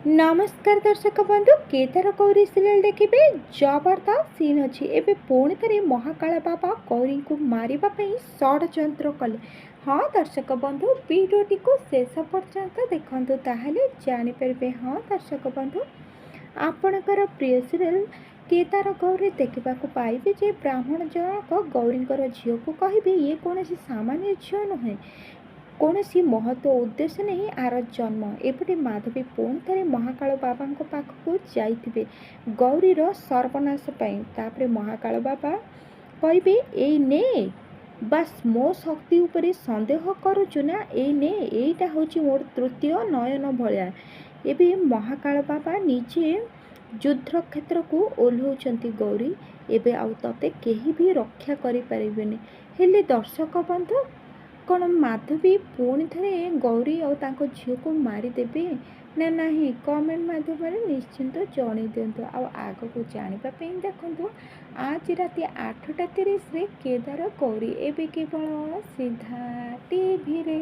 नमस्कार दर्शक बंधु केदार गौरी सीरियल देखिए जबरदस्त सीन अच्छी एवं पुणी थे महाकाल बाबा गौरी को मारिबा पई षड्यंत्र कले। हाँ दर्शक बंधु वीडियोटी को शेष पर्यंत देखंतु ताहले जानि परिबे। हाँ दर्शक बंधु आपणकर प्रिय सीरियल केदार गौरी देखा पाइबे जे ब्राह्मण जनक गौरींकर झील को कहे ये कौन सामान्य झील नुहे कौन सी महत्व उद्देश्य नहीं आर जन्म एपटे माधवी पुणी थे महाकाल बाबा पाखक जाइए गौरीर सर्वनाश तापर महाकाल बाबा कहे ए ने बास मो शक्ति उपरे संदेह करुचु ना एटा हूँ मोर तृतीय नयन भाया एवं महाकाल बाबा निजे युद्ध क्षेत्र को ओह्लाउछंती गौरी एवं आउ तते केही भी रक्षा करि परिबेनी। हेले दर्शक बंधु कौन माधवी पुणी थे गौरी और झील को मारिदेवे ना नहीं कमेंट माध्यम निश्चिंत जन दिंतु आग को जानापी देखु आज राति 8:30 केदार गौरी एवं केवल सीधा टीवी रे।